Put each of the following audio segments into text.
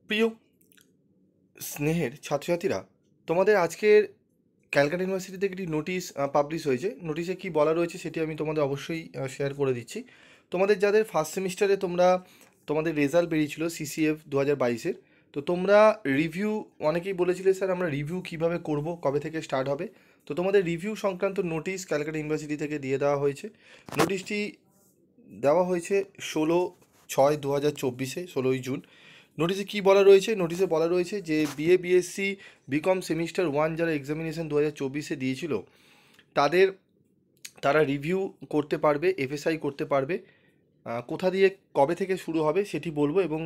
প্রিয় স্নেহের ছাত্রছাত্রীরা, তোমাদের আজকের ক্যালকাটা ইউনিভার্সিটি থেকে একটি নোটিশ পাবলিশ হয়েছে। নোটিশে কি বলা রয়েছে সেটি আমি তোমাদের অবশ্যই শেয়ার করে দিচ্ছি। তোমাদের যাদের ফার্স্ট সেমিস্টারে তোমাদের রেজাল্ট বেরিয়েছিল সিসিএফ 2022-এর, তো তোমরা রিভিউ, অনেকেই বলেছিলে স্যার আমরা রিভিউ কিভাবে করব, কবে থেকে স্টার্ট হবে। তো তোমাদের রিভিউ সংক্রান্ত নোটিশ ক্যালকাটা ইউনিভার্সিটি থেকে দিয়ে দেওয়া হয়েছে। নোটিশটি দেওয়া হয়েছে 16/6/2024, 16ই জুন। নোটিশে কী বলা রয়েছে? নোটিশে বলা রয়েছে যে বিএ বিএসসি বিকম সেমিস্টার 1 যারা এক্সামিনেশন 2024-এ দিয়েছিল, তাদের তারা রিভিউ করতে পারবে, এফএসআই করতে পারবে। কোথা দিয়ে কবে থেকে শুরু হবে সেটি বলবো, এবং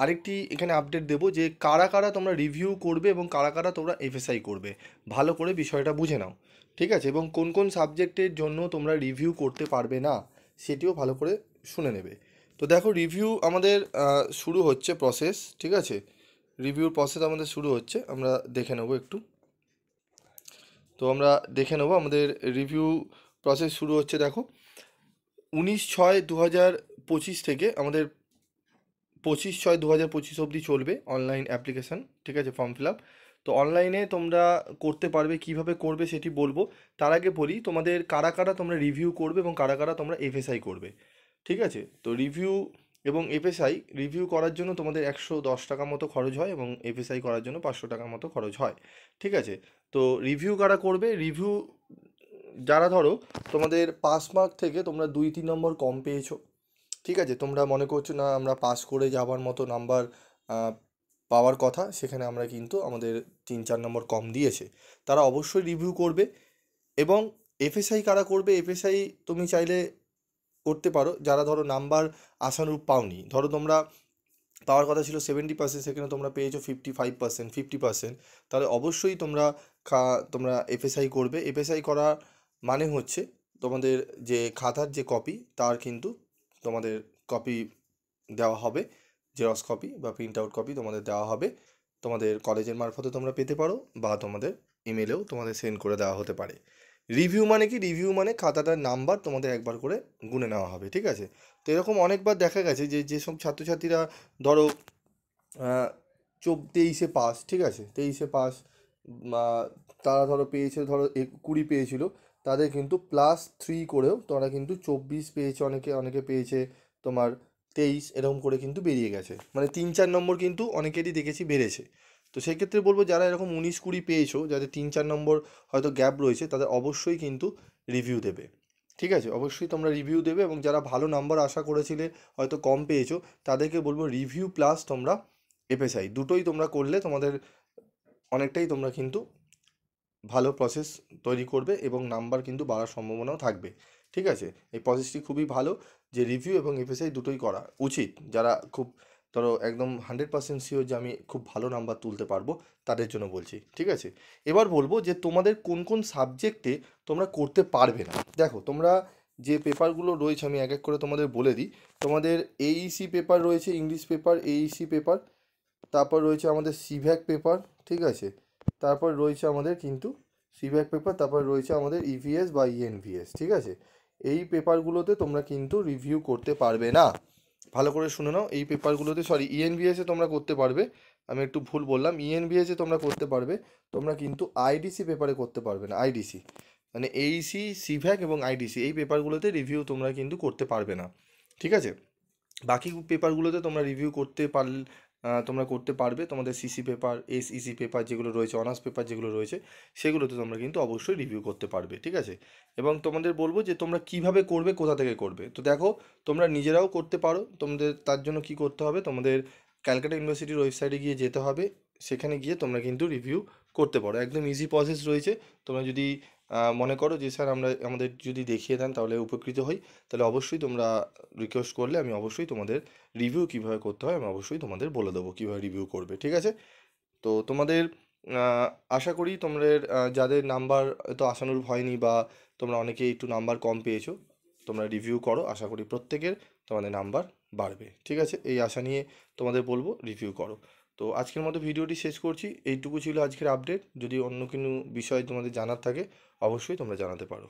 আরেকটি এখানে আপডেট দেবো যে কারা কারা তোমরা রিভিউ করবে এবং কারা কারা তোমরা এফএসআই করবে। ভালো করে বিষয়টা বুঝে নাও, ঠিক আছে? এবং কোন কোন সাবজেক্টের জন্য তোমরা রিভিউ করতে পারবে না সেটিও ভালো করে শুনে নেবে। তো দেখো, রিভিউ আমাদের শুরু হচ্ছে প্রসেস, ঠিক আছে? রিভিউর প্রসেস আমাদের শুরু হচ্ছে, আমরা দেখে নেবো একটু। তো আমরা দেখে নেবো আমাদের রিভিউ প্রসেস শুরু হচ্ছে। দেখো, 19/6/2025 থেকে আমাদের 25/6/2025 অবধি চলবে অনলাইন অ্যাপ্লিকেশান, ঠিক আছে? Form fill up. তো অনলাইনে তোমরা করতে পারবে, কিভাবে করবে সেটি বলবো। তার আগে বলি তোমাদের কারা কারা তোমরা রিভিউ করবে এবং কারা কারা তোমরা এফএসআই করবে, ঠিক আছে? তো রিভিউ এবং এফএসআই, রিভিউ করার জন্য তোমাদের 110 টাকা মতো খরচ হয় এবং এফএসআই করার জন্য 500 টাকা মতো খরচ হয়, ঠিক আছে? তো রিভিউ কারা করবে? রিভিউ যারা ধরো তোমাদের পাস মার্ক থেকে তোমরা 2-3 নম্বর কম পেয়েছো, ঠিক আছে? তোমরা মনে করছো না আমরা পাস করে যাবার মতো নাম্বার পাওয়ার কথা, সেখানে আমরা কিন্তু আমাদের 3-4 নম্বর কম দিয়েছে, তারা অবশ্যই রিভিউ করবে। এবং এফএসআই কারা করবে? এফএসআই তুমি চাইলে করতে পারো যারা ধরো নাম্বার আশানুরূপ পাওনি। ধরো তোমরা পাওয়ার কথা ছিল 70%, সেখানে তোমরা পেয়েছো 55%, 50%, তাহলে অবশ্যই তোমরা এফএসআই করবে। এফএসআই করা মানে হচ্ছে তোমাদের যে খাতার যে কপি, তার কিন্তু তোমাদের কপি দেওয়া হবে, জেরক্স কপি বা প্রিন্ট আউট কপি তোমাদের দেওয়া হবে। তোমাদের কলেজের মারফতে তোমরা পেতে পারো, বা তোমাদের ইমেলেও তোমাদের সেন্ড করে দেওয়া হতে পারে। রিভিউ মানে কি? রিভিউ মানে খাতাটার নাম্বার তোমাদের একবার করে গুনে নেওয়া হবে, ঠিক আছে? তো এরকম অনেকবার দেখা গেছে যে যেসব ছাত্রছাত্রীরা ধরো 23-এ পাস, ঠিক আছে, 23-এ পাস, তারা ধরো পেয়েছে, ধরো 20 পেয়েছিল, তাদের কিন্তু +3 করেও তারা কিন্তু 24 পেয়েছে, অনেকে অনেকে পেয়েছে তোমার 23, এরকম করে কিন্তু বেরিয়ে গেছে। মানে 3-4 নম্বর কিন্তু অনেকেরই দেখেছি বেড়েছে। তো সেক্ষেত্রে বলবো যারা এরকম 19-20 পেয়েছো, যাদের 3-4 নম্বর হয়তো গ্যাপ রয়েছে, তাদের অবশ্যই কিন্তু রিভিউ দেবে, ঠিক আছে? অবশ্যই তোমরা রিভিউ দেবে। এবং যারা ভালো নাম্বার আশা করেছিলে, হয়তো কম পেয়েছো, তাদেরকে বলবো রিভিউ প্লাস তোমরা এফএসআই দুটোই তোমরা করলে তোমাদের অনেকটাই তোমরা কিন্তু ভালো প্রসেস তৈরি করবে এবং নাম্বার কিন্তু বাড়ার সম্ভাবনাও থাকবে, ঠিক আছে? এই প্রসেসটি খুবই ভালো, যে রিভিউ এবং এফএসআই দুটোই করা উচিত। যারা খুব ধরো একদম 100% শিওর যে আমি খুব ভালো নাম্বার তুলতে পারবো, তাদের জন্য বলছি, ঠিক আছে? এবার বলবো যে তোমাদের কোন কোন সাবজেক্টে তোমরা করতে পারবে না। দেখো, তোমরা যে পেপারগুলো রয়েছে আমি এক এক করে তোমাদের বলে দিই। তোমাদের এইইসি পেপার রয়েছে, ইংলিশ পেপার এইইসি পেপার, তারপর রয়েছে আমাদের সিভ্যাক পেপার, ঠিক আছে? তারপর রয়েছে আমাদের কিন্তু সিভ্যাক পেপার, তারপর রয়েছে আমাদের ইভিএস বা ইএনভিএস, ঠিক আছে? এই পেপারগুলোতে তোমরা কিন্তু রিভিউ করতে পারবে না। ভালো করে শুনে নাও, এই পেপারগুলোতে, সরি, ইএনভিএসে তোমরা করতে পারবে, আমি একটু ভুল বললাম, ইএনভিএসে তোমরা করতে পারবে, তোমরা কিন্তু আইডিসি পেপারে করতে পারবে না। আইডিসি মানে এইসি, সিভ্যাক এবং আইডিসি, এই পেপারগুলোতে রিভিউ তোমরা কিন্তু করতে পারবে না, ঠিক আছে? বাকি পেপারগুলোতে তোমরা রিভিউ করতে পারলে তোমরা করতে পারবে। তোমাদের সিসি পেপার, এসইসি পেপার যেগুলো রয়েছে, অনার্স পেপার যেগুলো রয়েছে, সেগুলোতে তোমরা কিন্তু অবশ্যই রিভিউ করতে পারবে, ঠিক আছে? এবং তোমাদের বলবো যে তোমরা কিভাবে করবে, কোথা থেকে করবে। তো দেখো, তোমরা নিজেরাও করতে পারো। তোমাদের তার জন্য কি করতে হবে? তোমাদের ক্যালকাটা ইউনিভার্সিটির ওয়েবসাইটে গিয়ে যেতে হবে, সেখানে গিয়ে তোমরা কিন্তু রিভিউ করতে পারো। একদম ইজি প্রসেস রয়েছে। তোমরা যদি মনে করো যে স্যার আমাদের যদি দেখিয়ে দেন তাহলে উপকৃত হই, তাহলে অবশ্যই তোমরা রিকোয়েস্ট করলে আমি অবশ্যই তোমাদের রিভিউ কীভাবে করতে হয় আমি অবশ্যই তোমাদের বলে দেবো কীভাবে রিভিউ করবে, ঠিক আছে? তো তোমাদের আশা করি তোমাদের যাদের নাম্বার তো আশানুরূপ হয়নি, বা তোমরা অনেকেই একটু নাম্বার কম পেয়েছো, তোমরা রিভিউ করো, আশা করি প্রত্যেকের তোমাদের নাম্বার বাড়বে, ঠিক আছে? এই আশা নিয়ে তোমাদের বলবো রিভিউ করো। তো আজকের মতো ভিডিওটি শেষ করছি। এইটুকু ছিল আজকের আপডেট। যদি অন্য কোনো বিষয় তোমাদের জানার থাকে, অবশ্যই তোমরা জানাতে পারো।